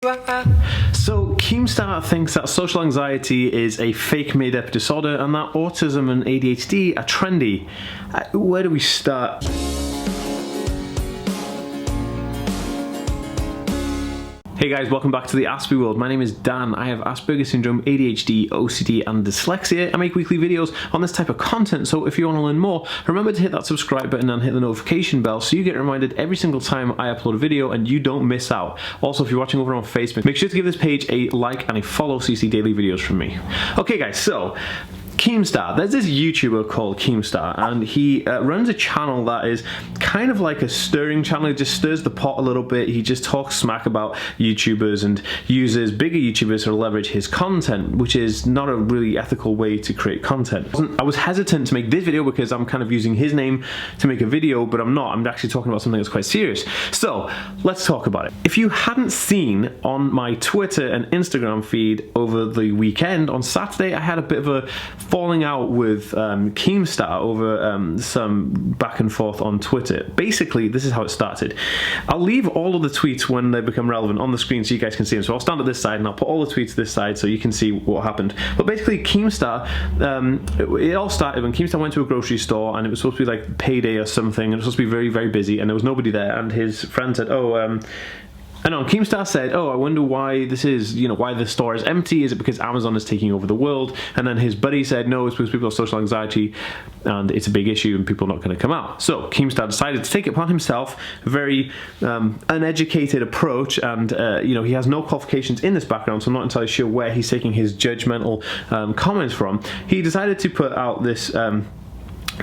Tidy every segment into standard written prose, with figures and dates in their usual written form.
So Keemstar thinks that social anxiety is a fake made-up disorder and that autism and ADHD are trendy. Where do we start? Hey guys, welcome back to the Aspie world. My name is Dan. I have Asperger's syndrome, ADHD, OCD and dyslexia. I make weekly videos on this type of content, so if you want to learn more, remember to hit that subscribe button and hit the notification bell so you get reminded every single time I upload a video and you don't miss out. Also, if you're watching over on Facebook, make sure to give this page a like and a follow so you see daily videos from me. Okay guys, so Keemstar. There's this YouTuber called Keemstar and he runs a channel that is kind of like a stirring channel. He just stirs the pot a little bit. He just talks smack about YouTubers and uses bigger YouTubers to leverage his content, which is not a really ethical way to create content. I was hesitant to make this video because I'm kind of using his name to make a video, but I'm not. I'm actually talking about something that's quite serious. So let's talk about it. If you hadn't seen on my Twitter and Instagram feed over the weekend, on Saturday I had a bit of a falling out with Keemstar over some back and forth on Twitter. Basically, this is how it started. I'll leave all of the tweets when they become relevant on the screen so you guys can see them. So I'll stand at this side and I'll put all the tweets this side so you can see what happened. But basically, Keemstar, it all started when Keemstar went to a grocery store and it was supposed to be like payday or something. And it was supposed to be very, very busy and there was nobody there. And his friend said, Keemstar said, I wonder why this is, why the store is empty. Is it because Amazon is taking over the world? And then his buddy said, no, it's because people have social anxiety and it's a big issue and people are not going to come out. So Keemstar decided to take it upon himself, a very uneducated approach, and he has no qualifications in this background, so I'm not entirely sure where he's taking his judgmental comments from. He decided to put out this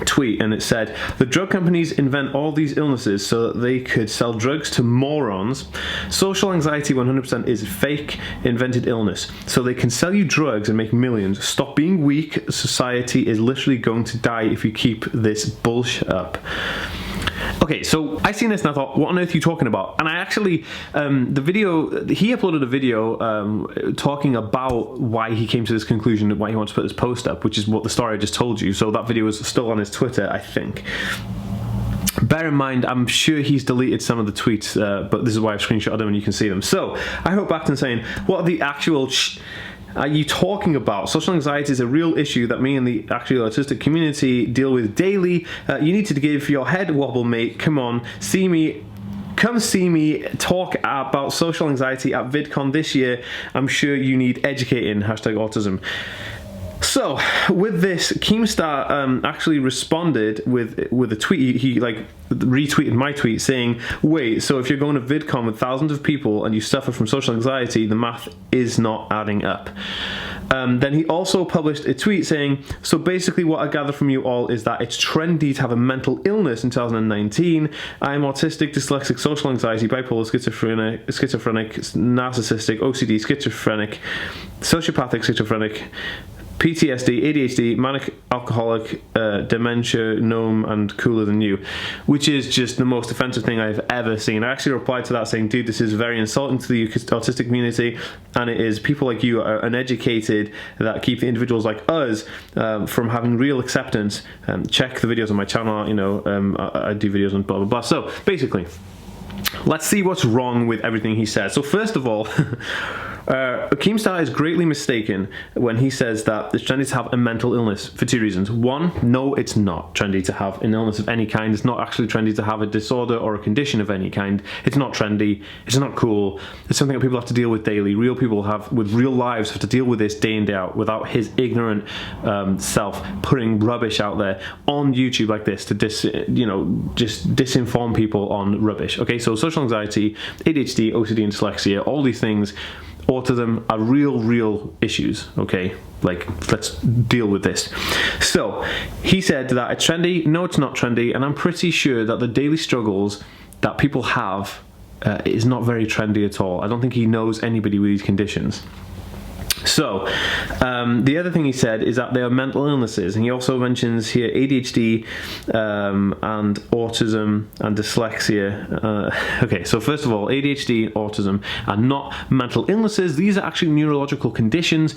tweet and it said, the drug companies invent all these illnesses so that they could sell drugs to morons. Social anxiety 100% is fake invented illness so they can sell you drugs and make millions. Stop being weak. Society is literally going to die if you keep this bullshit up. Okay, so I seen this and I thought, what on earth are you talking about? And I actually, he uploaded a video talking about why he came to this conclusion and why he wants to put this post up, which is what the story I just told you. So that video is still on his Twitter, I think. Bear in mind, I'm sure he's deleted some of the tweets, but this is why I've screenshotted them and you can see them. So I wrote back to him saying, what are the actual are you talking about? Social anxiety is a real issue that me and the actual autistic community deal with daily. You need to give your head a wobble, mate. Come on, come see me talk about social anxiety at VidCon this year. I'm sure you need educating, #autism. So with this, Keemstar actually responded with a tweet. He retweeted my tweet saying, wait, so if you're going to VidCon with thousands of people and you suffer from social anxiety, the math is not adding up. Then he also published a tweet saying, so basically what I gather from you all is that it's trendy to have a mental illness in 2019. I'm autistic, dyslexic, social anxiety, bipolar, schizophrenic, narcissistic, OCD, schizophrenic, sociopathic, schizophrenic, PTSD, ADHD, manic alcoholic, dementia, gnome, and cooler than you, which is just the most offensive thing I've ever seen. I actually replied to that saying, dude, this is very insulting to the autistic community, and it is people like you are uneducated that keep individuals like us from having real acceptance. Check the videos on my channel, I do videos on blah blah blah. So basically, let's see what's wrong with everything he says. So first of all, Keemstar is greatly mistaken when he says that it's trendy to have a mental illness for two reasons. One, no, it's not trendy to have an illness of any kind. It's not actually trendy to have a disorder or a condition of any kind. It's not trendy. It's not cool. It's something that people have to deal with daily. Real people with real lives have to deal with this day in, day out without his ignorant self putting rubbish out there on YouTube like this to just disinform people on rubbish. Okay, so social anxiety, ADHD, OCD and dyslexia, all these things, autism are real issues, okay? Let's deal with this. So he said that it's trendy. No, it's not trendy, and I'm pretty sure that the daily struggles that people have is not very trendy at all. I don't think he knows anybody with these conditions. So, the other thing he said is that they are mental illnesses, and he also mentions here ADHD and autism and dyslexia. Okay, so first of all, ADHD and autism are not mental illnesses. These are actually neurological conditions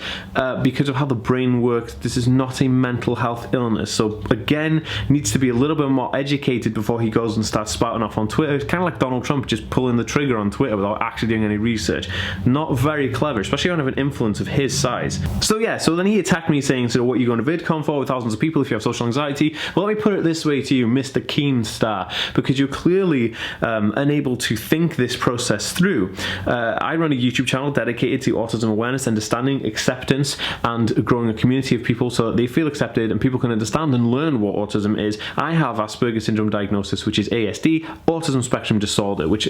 because of how the brain works. This is not a mental health illness. So again, needs to be a little bit more educated before he goes and starts spouting off on Twitter. It's kind of like Donald Trump just pulling the trigger on Twitter without actually doing any research. Not very clever, especially when you have an influence of his size. So yeah, so then he attacked me saying, so what are you going to VidCon for with thousands of people if you have social anxiety? Well, let me put it this way to you, Mr. Keemstar, because you're clearly unable to think this process through. I run a YouTube channel dedicated to autism awareness, understanding, acceptance, and growing a community of people so that they feel accepted and people can understand and learn what autism is. I have Asperger's syndrome diagnosis, which is ASD, autism spectrum disorder, which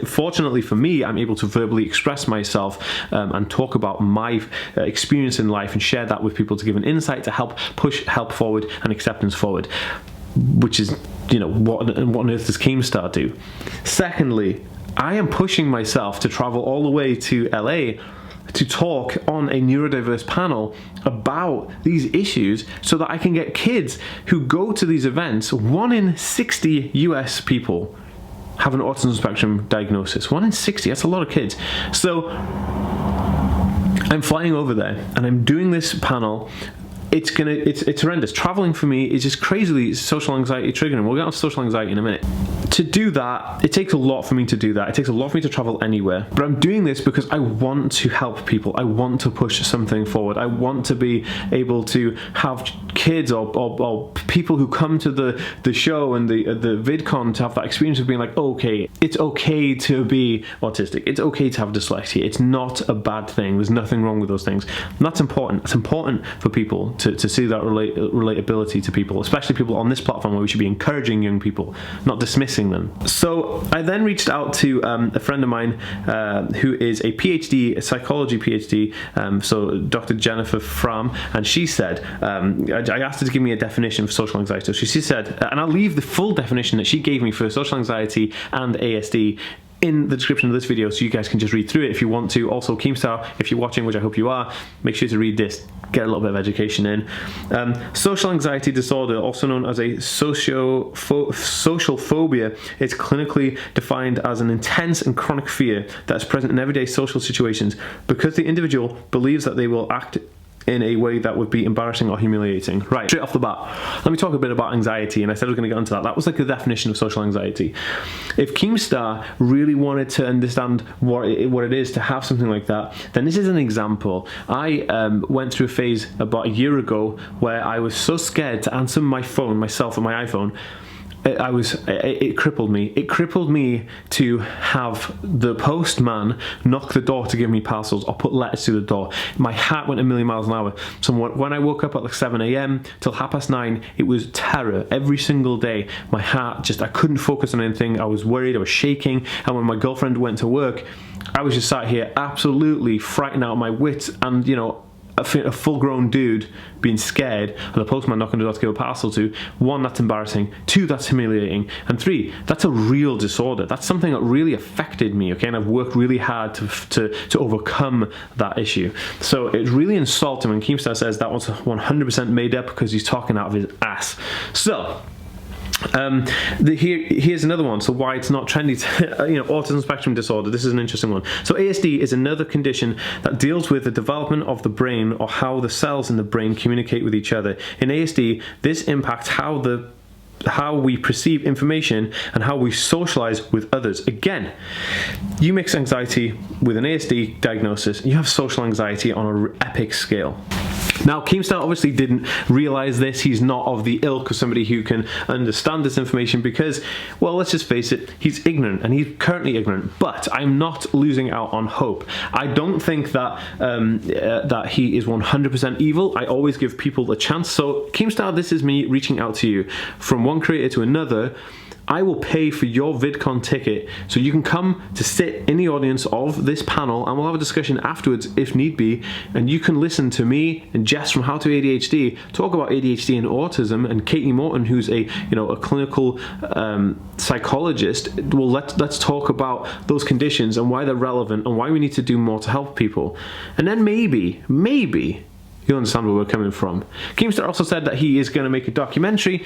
fortunately for me, I'm able to verbally express myself and talk about my experience in life and share that with people to give an insight to help push help forward and acceptance forward, which is, you know, what on earth does Keemstar do? Secondly, I am pushing myself to travel all the way to LA to talk on a neurodiverse panel about these issues so that I can get kids who go to these events. 1 in 60 US people have an autism spectrum diagnosis. 1 in 60, that's a lot of kids. So I'm flying over there and I'm doing this panel. It's horrendous. Traveling for me is just crazily social anxiety triggering. We'll get on to social anxiety in a minute. To do that, it takes a lot for me to do that. It takes a lot for me to travel anywhere. But I'm doing this because I want to help people. I want to push something forward. I want to be able to have kids or people who come to the show and the VidCon to have that experience of being like, okay, it's okay to be autistic. It's okay to have dyslexia. It's not a bad thing. There's nothing wrong with those things. And that's important. It's important for people to see that relatability to people, especially people on this platform where we should be encouraging young people, not dismissing them. So I then reached out to a friend of mine who is a PhD, a psychology PhD, so Dr. Jennifer Fram, and she said, I asked her to give me a definition for social anxiety. So she said, and I'll leave the full definition that she gave me for social anxiety and ASD in the description of this video so you guys can just read through it if you want to. Also, Keemstar, if you're watching, which I hope you are, make sure to read this, get a little bit of education in. Social anxiety disorder, also known as a social phobia, is clinically defined as an intense and chronic fear that is present in everyday social situations because the individual believes that they will act in a way that would be embarrassing or humiliating. Right, straight off the bat, let me talk a bit about anxiety, and I said I was going to get into that. That was like the definition of social anxiety. If Keemstar really wanted to understand what it is to have something like that, then this is an example. I went through a phase about a year ago where I was so scared to answer my phone, myself on my iPhone. It crippled me. It crippled me to have the postman knock the door to give me parcels or put letters to the door. My heart went a million miles an hour. So when I woke up at like 7 a.m. till 9:30, it was terror every single day. My heart I couldn't focus on anything. I was worried, I was shaking. And when my girlfriend went to work, I was just sat here absolutely frightened out of my wits, and you know, a full-grown dude being scared of the postman knocking the door to give a parcel to. 1, that's embarrassing. 2, that's humiliating. And 3, that's a real disorder. That's something that really affected me, okay? And I've worked really hard to overcome that issue. So it's really insulting when Keemstar says that was 100% made up because he's talking out of his ass. So here's another one. So why it's not trendy to, you know, autism spectrum disorder. This is an interesting one. So ASD is another condition that deals with the development of the brain or how the cells in the brain communicate with each other. In ASD, this impacts how we perceive information and how we socialize with others. Again, you mix anxiety with an ASD diagnosis, you have social anxiety on an epic scale. Now, Keemstar obviously didn't realize this. He's not of the ilk of somebody who can understand this information because, well, let's just face it, he's ignorant, and he's currently ignorant, but I'm not losing out on hope. I don't think that that he is 100% evil. I always give people a chance. So, Keemstar, this is me reaching out to you from one creator to another. I will pay for your VidCon ticket so you can come to sit in the audience of this panel, and we'll have a discussion afterwards if need be, and you can listen to me and Jess from How to ADHD talk about ADHD and autism, and Katie Morton, who's a clinical psychologist. Well, let's talk about those conditions and why they're relevant and why we need to do more to help people. And then maybe you'll understand where we're coming from. Keemstar also said that he is going to make a documentary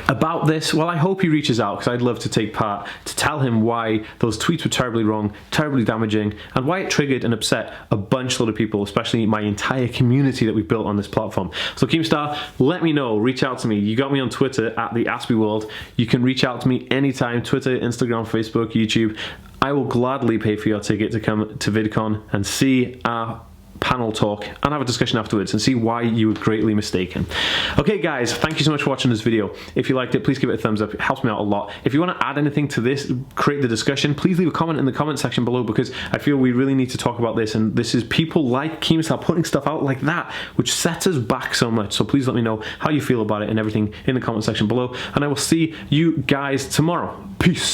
about this. Well, I hope he reaches out, because I'd love to take part to tell him why those tweets were terribly wrong, terribly damaging, and why it triggered and upset a bunch of people, especially my entire community that we've built on this platform. So Keemstar, let me know, reach out to me. You got me on Twitter at the Aspie World. You can reach out to me anytime, Twitter, Instagram, Facebook, YouTube. I will gladly pay for your ticket to come to VidCon and see our panel talk and have a discussion afterwards and see why you were greatly mistaken. Okay guys, thank you so much for watching this video. If you liked it, please give it a thumbs up. It helps me out a lot. If you want to add anything to this, create the discussion, please leave a comment in the comment section below, because I feel we really need to talk about this, and this is people like Keemstar putting stuff out like that which sets us back so much. So please let me know how you feel about it and everything in the comment section below, and I will see you guys tomorrow. Peace.